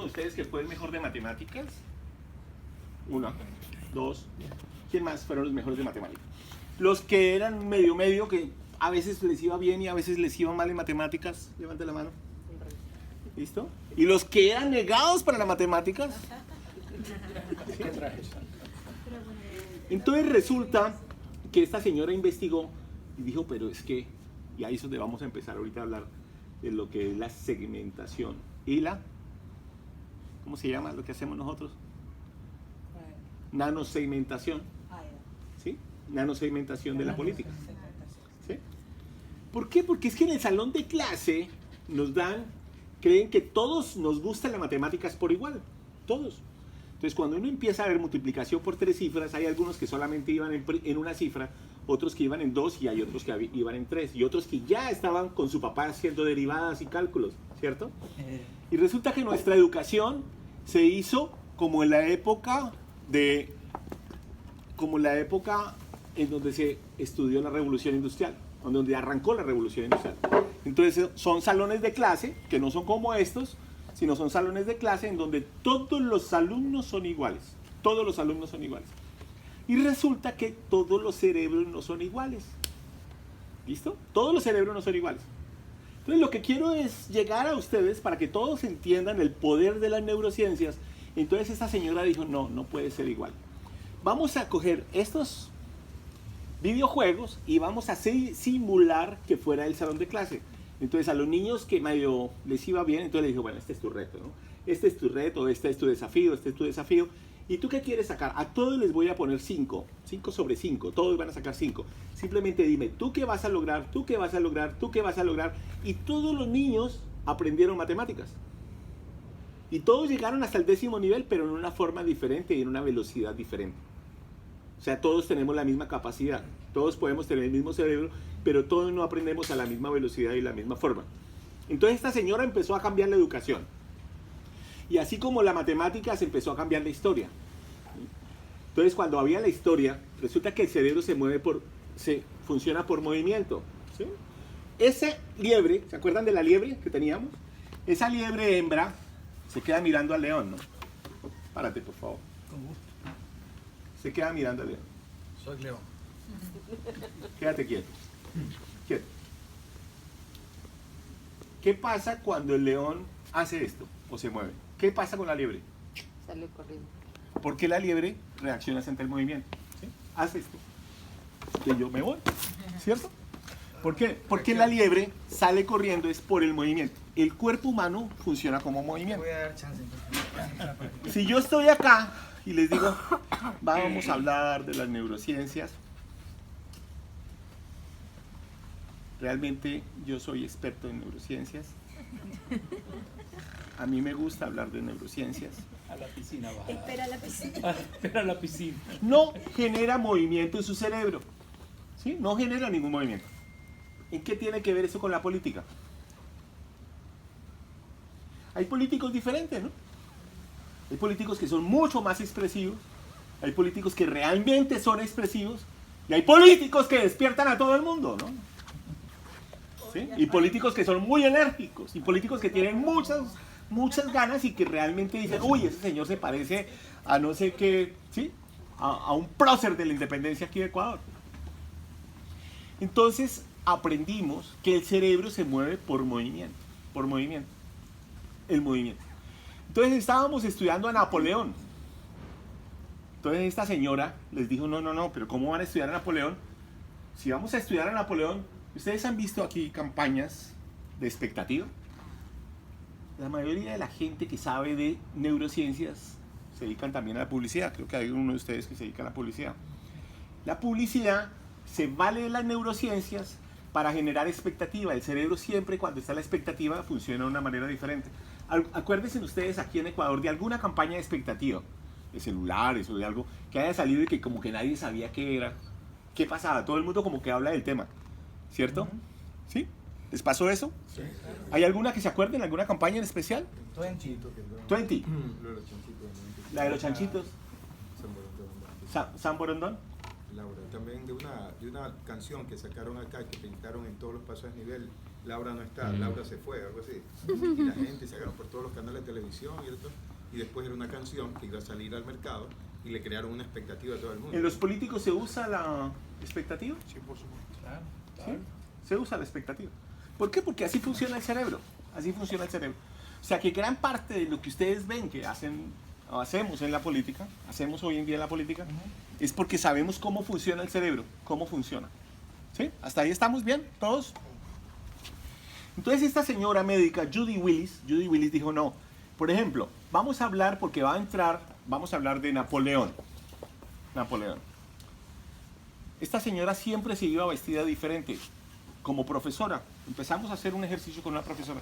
ustedes que fue el mejor de matemáticas? Uno, dos. ¿Quién más fueron los mejores de matemáticas? Los que eran medio, que a veces les iba bien y a veces les iba mal en matemáticas. Levante la mano. ¿Listo? Y los que eran negados para las matemáticas. ¿Sí? Entonces resulta que esta señora investigó y dijo, pero es que, y ahí es donde vamos a empezar ahorita a hablar de lo que es la segmentación y la, ¿cómo se llama lo que hacemos nosotros? Nanosegmentación. ¿Sí? Nanosegmentación de la política. ¿Sí? ¿Por qué? Porque es que en el salón de clase creen que todos nos gustan las matemáticas por igual, todos. Entonces cuando uno empieza a ver multiplicación por 3 cifras, hay algunos que solamente iban en una cifra, otros que iban en 2 y hay otros que iban en 3 y otros que ya estaban con su papá haciendo derivadas y cálculos, ¿cierto? Y resulta que nuestra educación se hizo como en la época en donde se estudió la revolución industrial, donde arrancó la revolución industrial. Entonces son salones de clase que no son como estos, sino son salones de clase en donde todos los alumnos son iguales. Todos los alumnos son iguales. Y resulta que todos los cerebros no son iguales. ¿Listo? Todos los cerebros no son iguales. Entonces lo que quiero es llegar a ustedes para que todos entiendan el poder de las neurociencias. Entonces esta señora dijo, no puede ser igual. Vamos a coger estos videojuegos y vamos a simular que fuera el salón de clase. Entonces a los niños que medio les iba bien, entonces les dijo, bueno, este es tu reto, ¿no? Este es tu reto, este es tu desafío, este es tu desafío. ¿Y tú qué quieres sacar? A todos les voy a poner 5 sobre 5, todos van a sacar 5. Simplemente dime, ¿tú qué vas a lograr? ¿Tú qué vas a lograr? ¿Tú qué vas a lograr? Y todos los niños aprendieron matemáticas. Y todos llegaron hasta el 10º nivel, pero en una forma diferente y en una velocidad diferente. O sea, todos tenemos la misma capacidad, todos podemos tener el mismo cerebro, pero todos no aprendemos a la misma velocidad y la misma forma. Entonces esta señora empezó a cambiar la educación. Y así como la matemática, se empezó a cambiar la historia. Entonces cuando había la historia, resulta que el cerebro funciona por movimiento. ¿Sí? Esa liebre, ¿se acuerdan de la liebre que teníamos? Esa liebre hembra se queda mirando al león, ¿no? Párate, por favor. Con gusto. Se queda mirando al león. Soy león. Quédate quieto. Quieto. ¿Qué pasa cuando el león hace esto o se mueve? ¿Qué pasa con la liebre? Sale corriendo. ¿Por qué la liebre reacciona ante el movimiento? ¿Sí? Hace esto. Que yo me voy. ¿Cierto? ¿Por qué? Porque la liebre sale corriendo es por el movimiento. El cuerpo humano funciona como movimiento. Voy a dar chance. Si yo estoy acá y les digo, vamos a hablar de las neurociencias. Realmente yo soy experto en neurociencias. A mí me gusta hablar de neurociencias. A la piscina va. Espera la piscina. Espera la piscina. No genera movimiento en su cerebro. ¿Sí? No genera ningún movimiento. ¿En qué tiene que ver eso con la política? Hay políticos diferentes, ¿no? Hay políticos que son mucho más expresivos. Hay políticos que realmente son expresivos. Y hay políticos que despiertan a todo el mundo, ¿no? ¿Sí? Y políticos que son muy enérgicos. Y políticos que tienen muchas ganas y que realmente dicen, uy, ese señor se parece a no sé qué, ¿sí? A un prócer de la independencia aquí de Ecuador. Entonces aprendimos que el cerebro se mueve por movimiento. El movimiento. Entonces estábamos estudiando a Napoleón. Entonces esta señora les dijo, no, pero ¿cómo van a estudiar a Napoleón? Si vamos a estudiar a Napoleón, ¿ustedes han visto aquí campañas de expectativa? La mayoría de la gente que sabe de neurociencias se dedican también a la publicidad. Creo que hay uno de ustedes que se dedica a la publicidad. La publicidad se vale de las neurociencias para generar expectativa. El cerebro siempre, cuando está la expectativa, funciona de una manera diferente. Acuérdense ustedes aquí en Ecuador de alguna campaña de expectativa, de celulares o de algo que haya salido y que como que nadie sabía qué era. ¿Qué pasaba? Todo el mundo como que habla del tema, ¿cierto? ¿Sí? ¿Les pasó eso? Sí. ¿Hay alguna que se acuerden? ¿Alguna campaña en especial? 20. 20. La de los chanchitos. San Borondón. Laura, también de una canción que sacaron acá, que pintaron en todos los pasos a nivel, Laura no está, Laura se fue, algo así. Y la gente sacaron por todos los canales de televisión y después era una canción que iba a salir al mercado y le crearon una expectativa a todo el mundo. ¿En los políticos se usa la expectativa? Sí, por supuesto. Claro, ¿Sí? claro. Se usa la expectativa. ¿Por qué? Porque así funciona el cerebro. Así funciona el cerebro. O sea que gran parte de lo que ustedes ven que hacen o hacemos en la política, hacemos hoy en día en la política, es porque sabemos cómo funciona el cerebro, cómo funciona. ¿Sí? ¿Hasta ahí estamos bien? ¿Todos? Entonces esta señora médica, Judy Willis dijo, no, por ejemplo, vamos a hablar porque vamos a hablar de Napoleón. Napoleón. Esta señora siempre se iba vestida diferente, como profesora. Empezamos a hacer un ejercicio con una profesora.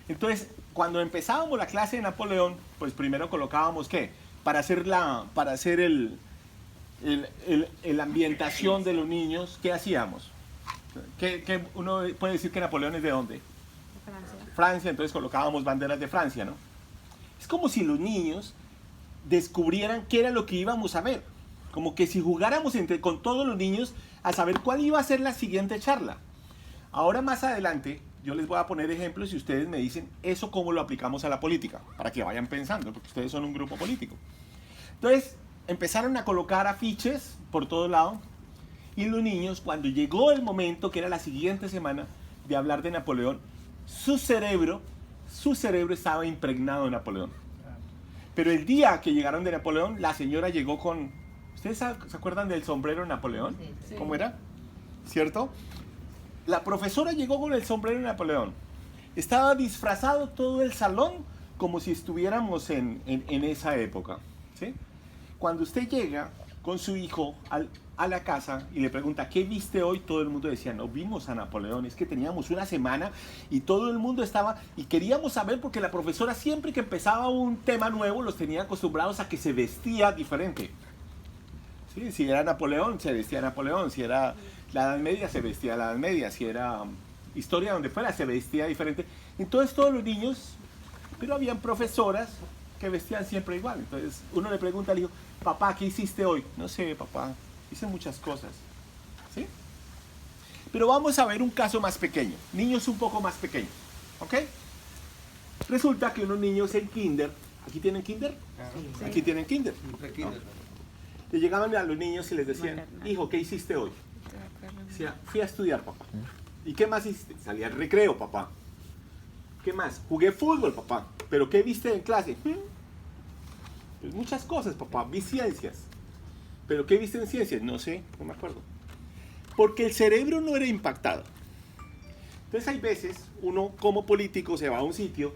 Entonces, cuando empezábamos la clase de Napoleón, pues primero colocábamos, ¿qué? Para hacer la ambientación de los niños, ¿qué hacíamos? ¿Qué uno puede decir que Napoleón es de dónde? Francia. Francia, entonces colocábamos banderas de Francia, ¿no? Es como si los niños descubrieran qué era lo que íbamos a ver. Como que si jugáramos con todos los niños a saber cuál iba a ser la siguiente charla. Ahora más adelante yo les voy a poner ejemplos y ustedes me dicen eso cómo lo aplicamos a la política, para que vayan pensando, porque ustedes son un grupo político. Entonces empezaron a colocar afiches por todo lado y los niños, cuando llegó el momento, que era la siguiente semana, de hablar de Napoleón, su cerebro estaba impregnado de Napoleón. Pero el día que llegaron de Napoleón, la señora llegó con... ¿Ustedes se acuerdan del sombrero de Napoleón? Sí. ¿Cómo era? ¿Cierto? La profesora llegó con el sombrero de Napoleón. Estaba disfrazado todo el salón como si estuviéramos en esa época. ¿Sí? Cuando usted llega con su hijo a la casa y le pregunta, ¿qué viste hoy? Todo el mundo decía, no vimos a Napoleón, es que teníamos una semana y todo el mundo estaba, y queríamos saber porque la profesora siempre que empezaba un tema nuevo los tenía acostumbrados a que se vestía diferente. ¿Sí? Si era Napoleón, se vestía Napoleón, si era la Edad Media, se vestía la Edad Media, si era historia donde fuera, se vestía diferente. Entonces todos los niños, pero habían profesoras que vestían siempre igual. Entonces uno le pregunta al hijo, papá, ¿qué hiciste hoy? No sé, papá, hice muchas cosas. ¿Sí? Pero vamos a ver un caso más pequeño, niños un poco más pequeños. ¿Ok? Resulta que unos niños en kinder, ¿aquí tienen kinder? Sí. Aquí tienen kinder. ¿No? Le llegaban a los niños y les decían, hijo, ¿qué hiciste hoy? Decía, fui a estudiar, papá. ¿Y qué más hiciste? Salí al recreo, papá. ¿Qué más? Jugué fútbol, papá. ¿Pero qué viste en clase? Pues muchas cosas, papá. Vi ciencias. ¿Pero qué viste en ciencias? No sé, no me acuerdo. Porque el cerebro no era impactado. Entonces hay veces uno como político se va a un sitio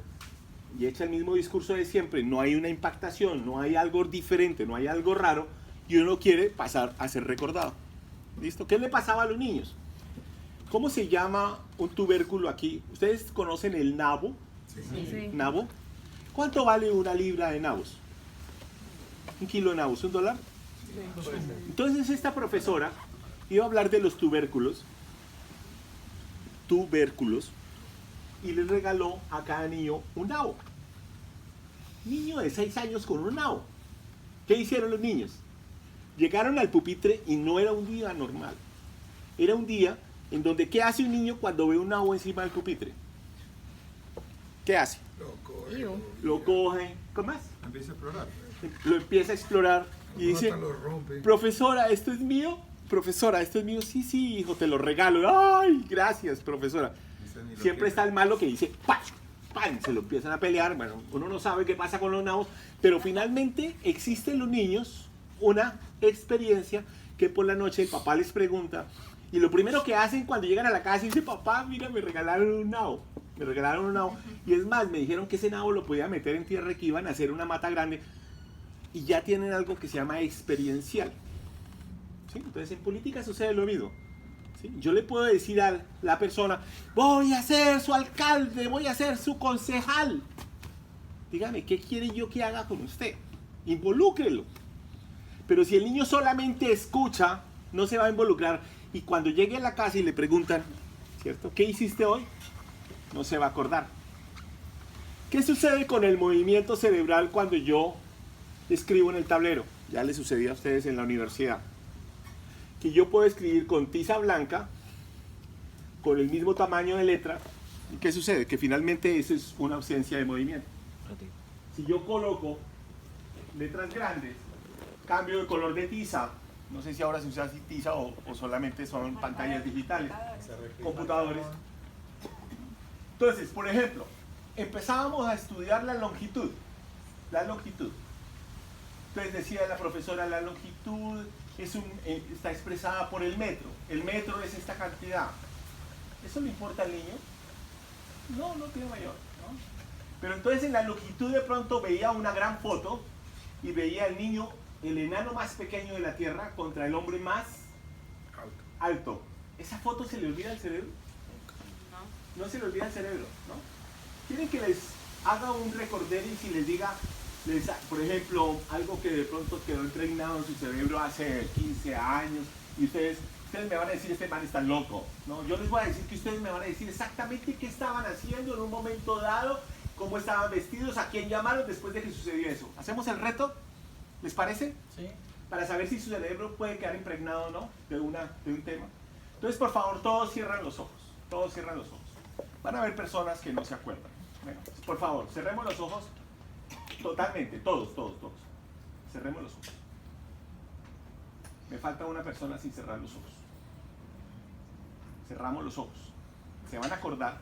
y echa el mismo discurso de siempre. No hay una impactación, no hay algo diferente, no hay algo raro y uno quiere pasar a ser recordado. ¿Listo? ¿Qué le pasaba a los niños? ¿Cómo se llama un tubérculo aquí? ¿Ustedes conocen el nabo? Sí. ¿Nabo? ¿Cuánto vale una libra de nabos? ¿Un kilo de nabos? ¿$1? Entonces esta profesora iba a hablar de los tubérculos, y le regaló a cada niño un nabo. Niño de 6 años con un nabo. ¿Qué hicieron los niños? Llegaron al pupitre y no era un día normal. Era un día en donde, ¿qué hace un niño cuando ve un nabo encima del pupitre? ¿Qué hace? Lo coge, ¿cómo más? Empieza a explorar. Lo empieza a explorar y dice, Lo rompe. profesora, ¿esto es mío? Profesora, ¿esto es mío? Sí, sí, hijo, te lo regalo. Ay, gracias, profesora. Siempre está el malo que dice, ¡pam! ¡Pam! Se lo empiezan a pelear. Bueno, uno no sabe qué pasa con los nabos, pero finalmente existen los niños una experiencia que por la noche el papá les pregunta y lo primero que hacen cuando llegan a la casa dice, papá, mira, me regalaron un nabo. Me regalaron un nabo. Y es más, me dijeron que ese nabo lo podía meter en tierra y que iban a hacer una mata grande. Y ya tienen algo que se llama experiencial. ¿Sí? Entonces en política sucede lo mismo. ¿Sí? Yo le puedo decir a la persona, voy a ser su alcalde, voy a ser su concejal. Dígame, ¿qué quiere yo que haga con usted? Involúcrelo. Pero si el niño solamente escucha, no se va a involucrar. Y cuando llegue a la casa y le preguntan, ¿cierto? ¿Qué hiciste hoy? No se va a acordar. ¿Qué sucede con el movimiento cerebral cuando yo escribo en el tablero? Ya les sucedió a ustedes en la universidad. que yo puedo escribir con tiza blanca, con el mismo tamaño de letra. ¿Y qué sucede? Que finalmente eso es una ausencia de movimiento. Si yo coloco letras grandes, cambio de color de tiza, no sé si ahora se usa así tiza o solamente son pantallas digitales, computadores. Entonces, por ejemplo, empezábamos a estudiar la longitud. La longitud. Entonces decía la profesora, la longitud está expresada por el metro. El metro es esta cantidad. ¿Eso le importa al niño? No, no tiene mayor, ¿no? Pero entonces en la longitud de pronto veía una gran foto y veía al niño, el enano más pequeño de la Tierra contra el hombre más alto. ¿Esa foto se le olvida al cerebro? No se le olvida al cerebro, ¿no? ¿Quieren que les haga un recorderis y les diga, por ejemplo, algo que de pronto quedó impregnado en su cerebro hace 15 años y ustedes me van a decir, este man está loco, ¿no? Yo les voy a decir que ustedes me van a decir exactamente qué estaban haciendo en un momento dado, cómo estaban vestidos, a quién llamaron después de que sucedió eso. ¿Hacemos el reto? ¿Les parece? Sí. Para saber si su cerebro puede quedar impregnado o no de un tema. Entonces, por favor, todos cierran los ojos. Todos cierran los ojos. Van a haber personas que no se acuerdan. Bueno, por favor, cerremos los ojos totalmente, todos. Cerremos los ojos. Me falta una persona sin cerrar los ojos. Cerramos los ojos. Se van a acordar